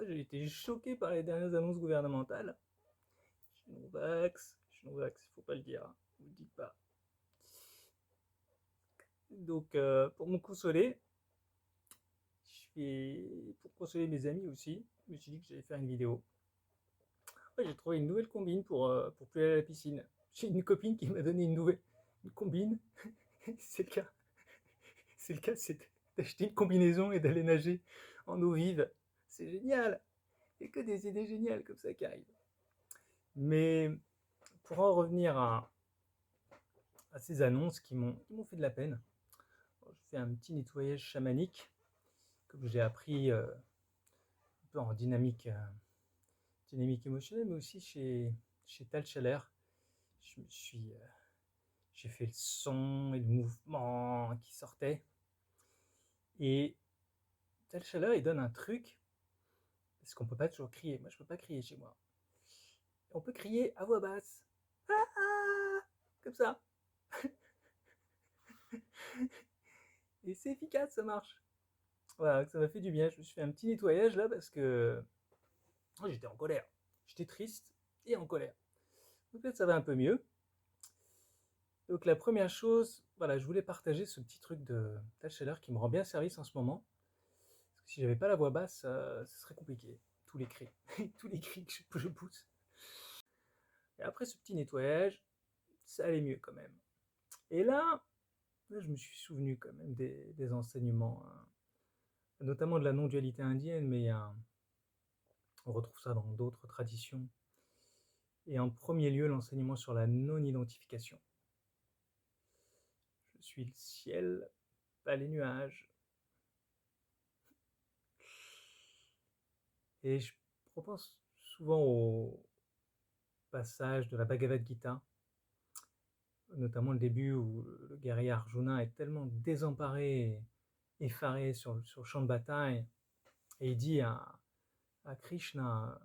J'ai été choqué par les dernières annonces gouvernementales. Je suis non-vax, il faut pas le dire, hein, vous le dites pas. Donc, pour me consoler, pour consoler mes amis aussi, je me suis dit que j'allais faire une vidéo. Ouais, j'ai trouvé une nouvelle combine pour plus aller à la piscine. J'ai une copine qui m'a donné une combine. C'est le cas, c'est d'acheter une combinaison et d'aller nager en eau vive. C'est génial. Il n'y a que des idées géniales comme ça qui arrivent. Mais pour en revenir à ces annonces qui m'ont fait de la peine, je fais un petit nettoyage chamanique, comme j'ai appris un peu en dynamique émotionnelle, mais aussi chez Tal Chaler. Je me suis, j'ai fait le son et le mouvement qui sortait. Et Tal Chaler, il donne un truc, parce qu'on peut pas toujours crier. Moi, je peux pas crier chez moi. On peut crier à voix basse. Ah, ah, comme ça. Et c'est efficace, ça marche. Voilà, ça m'a fait du bien. Je me suis fait un petit nettoyage là parce que j'étais en colère. J'étais triste et en colère. Donc peut-être ça va un peu mieux. Donc la première chose, voilà, je voulais partager ce petit truc de tâche chaleur qui me rend bien service en ce moment. Parce que si j'avais pas la voix basse, ce serait compliqué. Tous les cris, tous les cris que je pousse. Et après ce petit nettoyage, ça allait mieux quand même. Et là je me suis souvenu quand même des enseignements, hein, notamment de la non-dualité indienne, mais on retrouve ça dans d'autres traditions. Et en premier lieu, l'enseignement sur la non-identification. Je suis le ciel, pas les nuages. Et je repense souvent au passage de la Bhagavad Gita, notamment le début où le guerrier Arjuna est tellement désemparé, effaré sur le champ de bataille, et il dit à Krishna,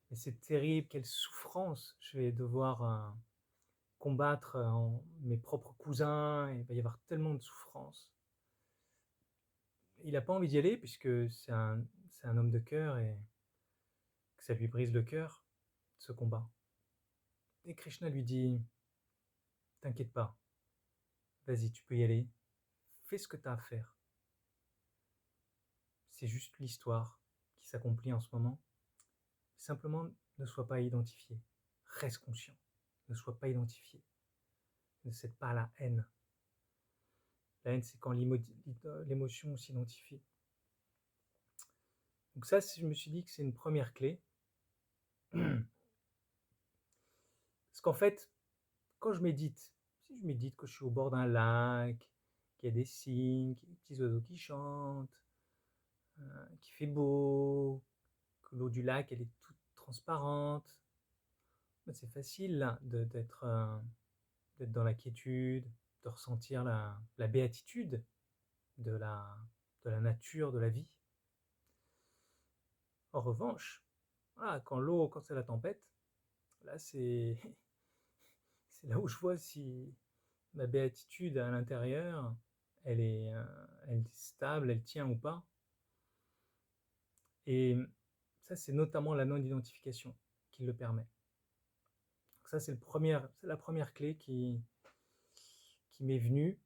mais c'est terrible, quelle souffrance, je vais devoir combattre mes propres cousins, il va y avoir tellement de souffrance. Il n'a pas envie d'y aller puisque c'est un homme de cœur et que ça lui brise le cœur, ce combat. Et Krishna lui dit, t'inquiète pas, vas-y, tu peux y aller, fais ce que tu as à faire. C'est juste l'histoire qui s'accomplit en ce moment. Simplement, ne sois pas identifié. Reste conscient. Ne sois pas identifié. Ne cède pas à la haine. La haine, c'est quand l'émotion s'identifie. Donc ça, je me suis dit que c'est une première clé. Parce qu'en fait, quand je médite, si je médite que je suis au bord d'un lac, qu'il y a des cygnes, qu'il y a des petits oiseaux qui chantent, qu'il fait beau, que l'eau du lac elle est toute transparente, ben, c'est facile là, d'être dans la quiétude, de ressentir la béatitude de la nature, de la vie. En revanche, voilà, quand c'est la tempête, là c'est là où je vois si ma béatitude à l'intérieur, elle est stable, elle tient ou pas. Et ça, c'est notamment la non-identification qui le permet. Donc ça, c'est la première clé qui m'est venue.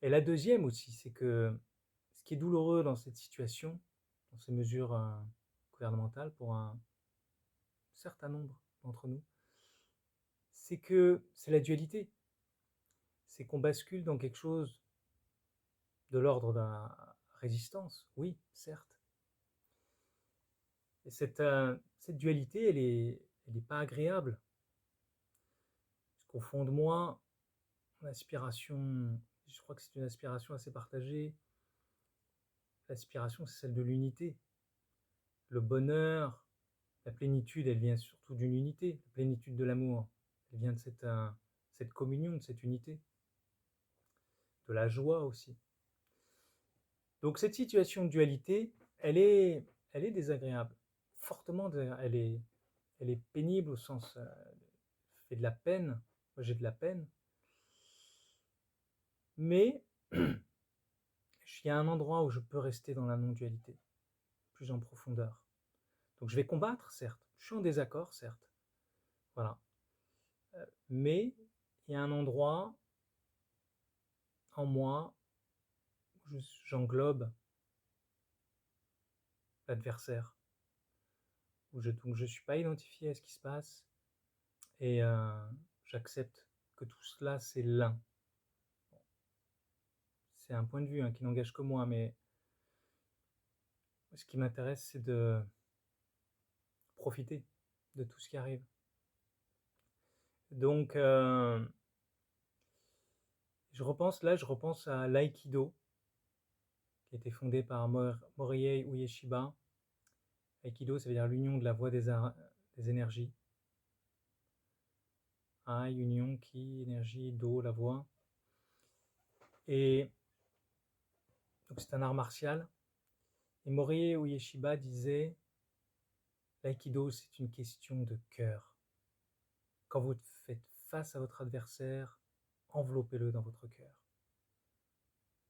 Et la deuxième aussi, c'est que ce qui est douloureux dans cette situation, dans ces mesures gouvernementales pour un certain nombre d'entre nous, c'est que c'est la dualité. C'est qu'on bascule dans quelque chose de l'ordre de la résistance, oui, certes. Et cette dualité, elle est pas agréable. Parce qu'au fond de moi, l'aspiration, je crois que c'est une aspiration assez partagée. L'aspiration, c'est celle de l'unité. Le bonheur, la plénitude, elle vient surtout d'une unité. La plénitude de l'amour, elle vient de cette communion, de cette unité. De la joie aussi. Donc cette situation de dualité, elle est désagréable. Fortement désagréable. Elle est pénible au sens, fait de la peine. Moi, j'ai de la peine. Mais il y a un endroit où je peux rester dans la non-dualité, plus en profondeur. Donc je vais combattre, certes, je suis en désaccord, certes, voilà. Mais il y a un endroit en moi où j'englobe l'adversaire, donc je suis pas identifié à ce qui se passe et j'accepte que tout cela, c'est l'un. C'est un point de vue, hein, qui n'engage que moi, mais ce qui m'intéresse, c'est de profiter de tout ce qui arrive. Donc je repense à l'aïkido, qui a été fondé par Morihei Ueshiba. Aikido, ça veut dire l'union de la voie des énergies. Ai, union, ki, énergie, do, la voix. Et donc c'est un art martial. Et Morihei Ueshiba disait, l'aïkido, c'est une question de cœur. Quand vous faites face à votre adversaire, enveloppez-le dans votre cœur.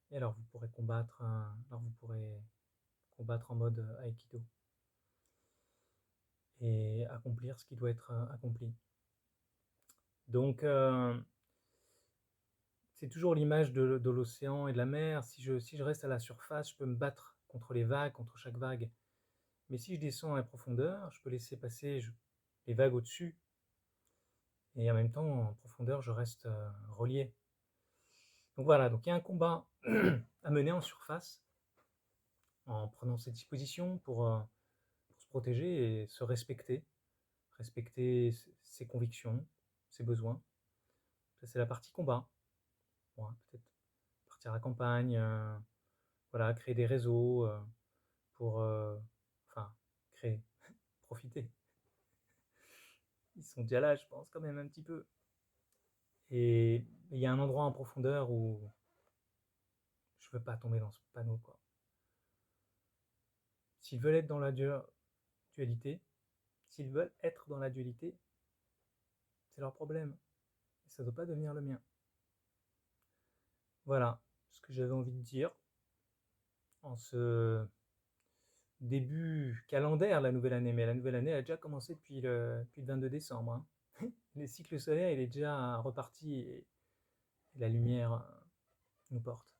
Et alors vous pourrez combattre en mode Aikido et accomplir ce qui doit être accompli. Donc c'est toujours l'image de l'océan et de la mer. Si je reste à la surface, je peux me battre contre les vagues, contre chaque vague. Mais si je descends à la profondeur, je peux laisser passer les vagues au-dessus. Et en même temps, en profondeur, je reste relié. Donc voilà, donc il y a un combat à mener en surface, en prenant ses dispositions pour se protéger et se respecter ses convictions, ses besoins. Ça, c'est la partie combat. Bon, hein, peut-être partir à la campagne, voilà, créer des réseaux pour, enfin, créer, profiter. Ils sont déjà là, je pense, quand même, un petit peu. Et il y a un endroit en profondeur où je veux pas tomber dans ce panneau, quoi. S'ils veulent être dans la dualité, s'ils veulent être dans la dualité, c'est leur problème. Et ça ne doit pas devenir le mien. Voilà ce que j'avais envie de dire en ce début calendaire, la nouvelle année. Mais la nouvelle année a déjà commencé depuis le 22 décembre. Hein. Le cycle solaire, il est déjà reparti et la lumière nous porte.